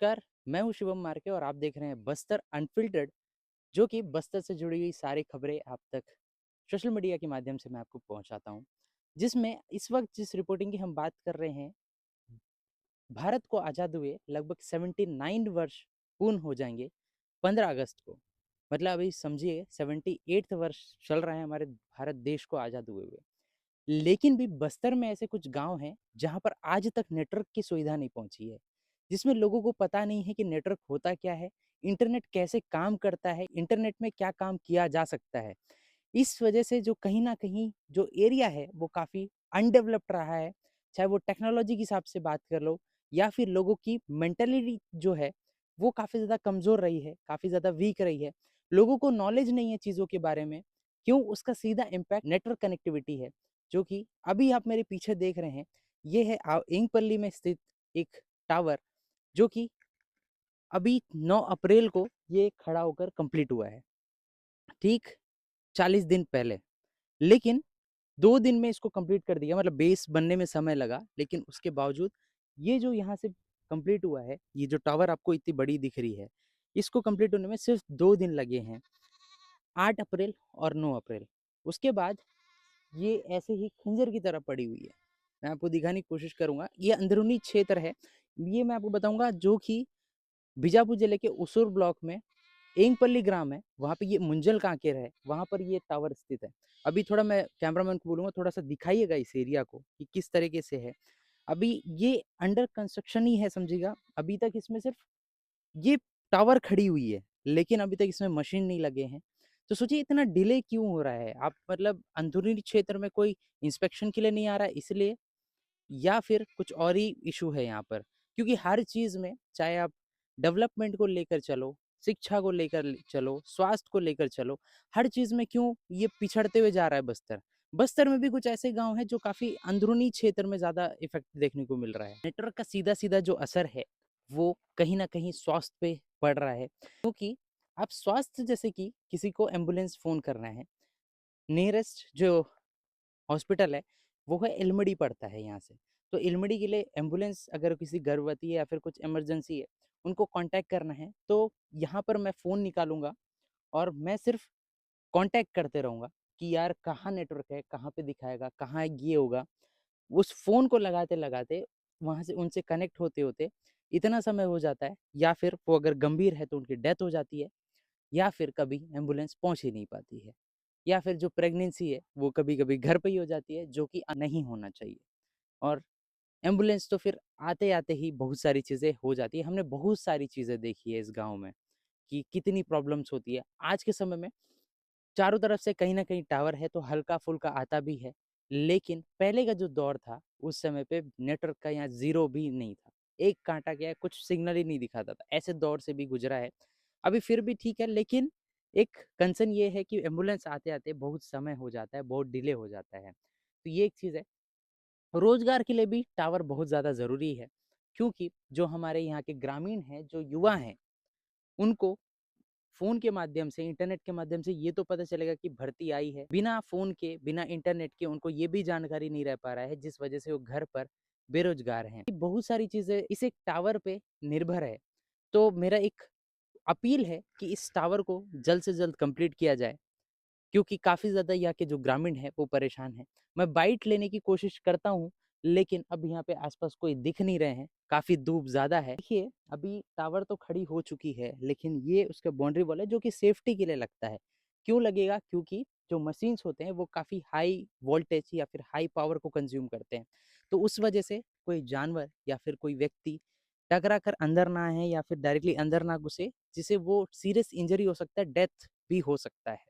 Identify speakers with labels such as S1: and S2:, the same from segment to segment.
S1: नमस्कार, मैं हूँ शिवम मार्के और आप देख रहे हैं बस्तर अनफ़िल्टर्ड, जो कि बस्तर से जुड़ी हुई सारी खबरें आप तक सोशल मीडिया के माध्यम से मैं आपको पहुँचाता हूँ। जिसमें इस वक़्त जिस रिपोर्टिंग की हम बात कर रहे हैं, भारत को आज़ाद हुए लगभग 79 वर्ष पूर्ण हो जाएँगे 15 अगस्त को। मतलब अभी समझिए 78th वर्ष चल रहा है हमारे भारत देश को आज़ाद हुए हुए। लेकिन भी बस्तर में ऐसे कुछ गाँव हैं, जहाँ पर आज तक नेटवर्क की सुविधा नहीं पहुँची है। जिसमें लोगों को पता नहीं है कि नेटवर्क होता क्या है, इंटरनेट कैसे काम करता है, इंटरनेट में क्या काम किया जा सकता है। इस वजह से जो कहीं न कहीं जो एरिया है, वो काफ़ी अनडेवलप्ड रहा है। चाहे वो टेक्नोलॉजी के हिसाब से बात कर लो या फिर लोगों की मेंटालिटी जो है, वो काफ़ी ज़्यादा कमज़ोर रही है, काफ़ी ज़्यादा वीक रही है। लोगों को नॉलेज नहीं है चीज़ों के बारे में। क्यों? उसका सीधा इम्पैक्ट नेटवर्क कनेक्टिविटी है, जो कि अभी आप मेरे पीछे देख रहे हैं, ये है इंगपल्ली में स्थित एक टावर, जो कि अभी 9 अप्रैल को ये खड़ा होकर कंप्लीट हुआ है, ठीक 40 दिन पहले। लेकिन 2 दिन में इसको कंप्लीट कर दिया, मतलब बेस बनने में समय लगा, लेकिन उसके बावजूद ये जो यहाँ से कंप्लीट हुआ है, ये जो टावर आपको इतनी बड़ी दिख रही है, इसको कंप्लीट होने में सिर्फ 2 दिन लगे हैं, 8 अप्रैल और 9 अप्रैल। उसके बाद ये ऐसे ही खंजर की तरह पड़ी हुई है। मैं आपको दिखाने की कोशिश करूँगा, ये अंदरूनी क्षेत्र है। ये मैं आपको बताऊँगा, जो कि बीजापुर जिले के उसूर ब्लॉक में एंगपल्ली ग्राम है, वहाँ पे ये मुंजल कांकेर है, वहाँ पर ये टावर स्थित है। अभी थोड़ा मैं कैमरामैन को बोलूँगा, थोड़ा-सा दिखाइएगा इस एरिया को कि किस तरीके से है। अभी ये अंडर कंस्ट्रक्शन ही है समझिएगा, अभी तक इसमें सिर्फ ये टावर खड़ी हुई है, लेकिन अभी तक इसमें मशीन नहीं लगे हैं। तो सोचिए इतना डिले क्यों हो रहा है? आप मतलब अंदरूनी क्षेत्र में कोई इंस्पेक्शन के लिए नहीं आ रहा है इसलिए? या फिर कुछ और ही इशू है यहाँ पर? क्योंकि हर चीज़ में चाहे आप डेवलपमेंट को लेकर चलो, शिक्षा को लेकर चलो, स्वास्थ्य को लेकर चलो, हर चीज़ में क्यों ये पिछड़ते हुए जा रहा है बस्तर? बस्तर में भी कुछ ऐसे गाँव हैं जो काफ़ी अंदरूनी क्षेत्र में ज़्यादा इफ़ेक्ट देखने को मिल रहा है। नेटवर्क का सीधा-सीधा जो असर है, वो कहीं न कहीं स्वास्थ्य पे पड़ रहा है। क्योंकि आप स्वास्थ्य जैसे कि किसी को एम्बुलेंस फ़ोन करना है, नियरेस्ट जो हॉस्पिटल है, वो है इलमड़ी पड़ता है यहाँ से। तो इलमड़ी के लिए एम्बुलेंस अगर किसी गर्भवती है या फिर कुछ इमरजेंसी है, उनको कॉन्टैक्ट करना है, तो यहाँ पर मैं फ़ोन निकालूँगा और मैं सिर्फ़ कॉन्टैक्ट करते रहूँगा कि यार कहाँ नेटवर्क है, कहाँ पे दिखाएगा, कहाँ ये होगा। उस फ़ोन को लगाते-लगाते वहाँ से उनसे कनेक्ट होते-होते इतना समय हो जाता है, या फिर वो अगर गंभीर है तो उनकी डेथ हो जाती है, या फिर कभी एम्बुलेंस पहुँच ही नहीं पाती है। या फिर जो प्रेगनेंसी है, वो कभी-कभी घर पे ही हो जाती है, जो कि नहीं होना चाहिए। और एम्बुलेंस तो फिर आते-आते ही बहुत सारी चीज़ें हो जाती है। हमने बहुत सारी चीज़ें देखी है इस गाँव में कि कितनी प्रॉब्लम्स होती है। आज के समय में चारों तरफ से कहीं न कहीं टावर है, तो हल्का-फुल्का आता भी है। लेकिन पहले का जो दौर था, उस समय पे नेटवर्क का यहाँ ज़ीरो भी नहीं था। एक काँटा गया, कुछ सिग्नल ही नहीं दिखाता था। ऐसे दौर से भी गुज़रा है। अभी फिर भी ठीक है, लेकिन एक कंसर्न ये है कि एम्बुलेंस आते-आते बहुत समय हो जाता है, बहुत डिले हो जाता है। तो ये एक चीज़ है। रोज़गार के लिए भी टावर बहुत ज़्यादा ज़रूरी है, क्योंकि जो हमारे यहाँ के ग्रामीण हैं, जो युवा हैं, उनको फ़ोन के माध्यम से, इंटरनेट के माध्यम से ये तो पता चलेगा कि भर्ती आई है। बिना फ़ोन के, बिना इंटरनेट के उनको ये भी जानकारी नहीं रह पा रहा है, जिस वजह से वो घर पर बेरोज़गार हैं। बहुत सारी चीज़ें इस एक टावर पे निर्भर है। तो मेरा एक अपील है कि इस टावर को जल्द से जल्द कंप्लीट किया जाए, क्योंकि काफ़ी ज़्यादा यहाँ के जो ग्रामीण हैं, वो परेशान हैं। मैं बाइट लेने की कोशिश करता हूँ, लेकिन अब यहाँ पे आस-पास कोई दिख नहीं रहे हैं, काफ़ी धूप ज़्यादा है। देखिए, अभी टावर तो खड़ी हो चुकी है, लेकिन ये उसका बाउंड्री वॉल है, जो कि सेफ्टी के लिए लगता है। क्यों लगेगा? क्योंकि जो मशीन्स होते हैं, वो काफ़ी हाई वोल्टेज या फिर हाई पावर को कंज़्यूम करते हैं। तो उस वजह से कोई जानवर या फिर कोई व्यक्ति टकरा कर अंदर ना आए या फिर डायरेक्टली अंदर ना घुसे, जिससे वो सीरियस इंजरी हो सकता है, डेथ भी हो सकता है।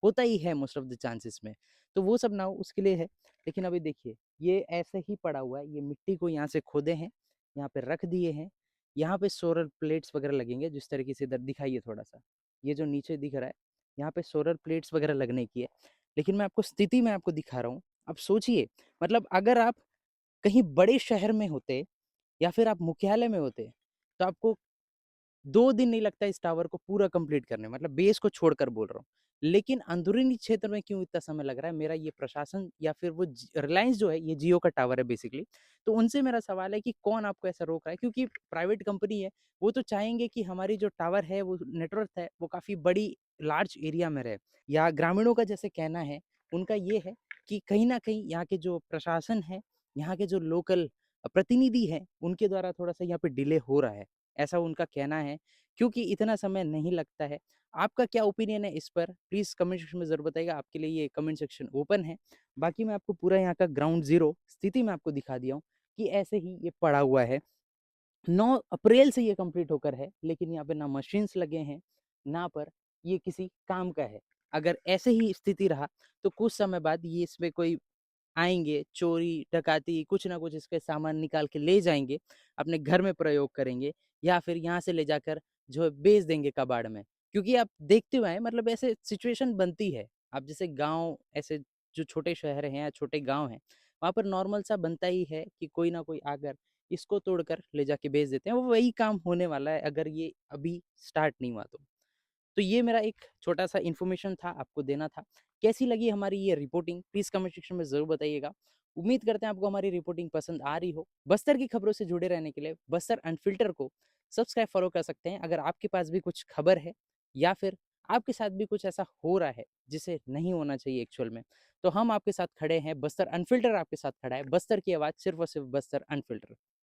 S1: होता ही है मोस्ट ऑफ द चांसेस में। तो वो सब ना हो उसके लिए है। लेकिन अभी देखिए, ये ऐसे ही पड़ा हुआ है, ये मिट्टी को यहाँ से खोदे हैं, यहाँ पे रख दिए हैं। यहाँ पे सोलर प्लेट्स वगैरह लगेंगे, जिस तरीके से इधर दिखाइए थोड़ा-सा। ये जो नीचे दिख रहा है, यहाँ पे सोलर प्लेट्स वगैरह लगने की है। लेकिन मैं आपको स्थिति में आपको दिखा रहा हूँ। अब सोचिए, मतलब अगर आप कहीं बड़े शहर में होते या फिर आप मुख्यालय में होते, तो आपको 2 दिन नहीं लगता इस टावर को पूरा कंप्लीट करने में, मतलब बेस को छोड़कर बोल रहा हूँ। लेकिन अंदरूनी क्षेत्र में क्यों इतना समय लग रहा है? मेरा ये प्रशासन या फिर वो रिलायंस जो है, ये जियो का टावर है बेसिकली। तो उनसे मेरा सवाल है कि कौन आपको ऐसा रोक रहा है? क्योंकि प्राइवेट कंपनी है, वो तो चाहेंगे कि हमारी जो टावर है, वो नेटवर्क है, वो काफ़ी बड़ी लार्ज एरिया में रहे। या ग्रामीणों का जैसे कहना है, उनका ये है कि कहीं न कहीं यहाँ के जो प्रशासन है, यहाँ के जो लोकल प्रतिनिधि हैं, उनके द्वारा थोड़ा-सा यहाँ पे डिले हो रहा है। ऐसा उनका कहना है, क्योंकि इतना समय नहीं लगता है। आपका क्या ओपिनियन है इस पर? प्लीज़ कमेंट सेक्शन में ज़रूर बताइएगा, आपके लिए ये कमेंट सेक्शन ओपन है। बाकी मैं आपको पूरा यहाँ का ग्राउंड ज़ीरो स्थिति मैं आपको दिखा दिया हूँ कि ऐसे ही ये पड़ा हुआ है। 9 अप्रैल से ये कंप्लीट होकर है, लेकिन यहाँ पे ना मशीन्स लगे हैं, ना पर ये किसी काम का है। अगर ऐसे ही स्थिति रहा, तो कुछ समय बाद ये इसमें कोई आएँगे, चोरी, डकैती कुछ ना कुछ इसके सामान निकाल के ले जाएँगे, अपने घर में प्रयोग करेंगे या फिर यहाँ से ले जाकर जो है बेच देंगे कबाड़ में। क्योंकि आप देखते हुए हैं मतलब ऐसे सिचुएशन बनती है। अब जैसे गाँव ऐसे जो छोटे शहर हैं या छोटे गाँव हैं, वहाँ पर नॉर्मल सा बनता ही है कि कोई ना कोई आकर इसको तोड़कर ले जाके बेच देते हैं। वो वही काम होने वाला है अगर ये अभी स्टार्ट नहीं हुआ तो। तो ये मेरा एक छोटा-सा इन्फॉर्मेशन था, आपको देना था। कैसी लगी हमारी ये रिपोर्टिंग? प्लीज़ कमेंट सेक्शन में ज़रूर बताइएगा। उम्मीद करते हैं आपको हमारी रिपोर्टिंग पसंद आ रही हो। बस्तर की खबरों से जुड़े रहने के लिए बस्तर अनफ़िल्टर को सब्सक्राइब, फ़ॉलो कर सकते हैं। अगर आपके पास भी कुछ खबर है या फिर आपके साथ भी कुछ ऐसा हो रहा है, जिसे नहीं होना चाहिए एक्चुअल में, तो हम आपके साथ खड़े हैं। बस्तर अनफ़िल्टर आपके साथ खड़ा है। बस्तर की आवाज़ सिर्फ़ और सिर्फ़ बस्तर अनफ़िल्टर।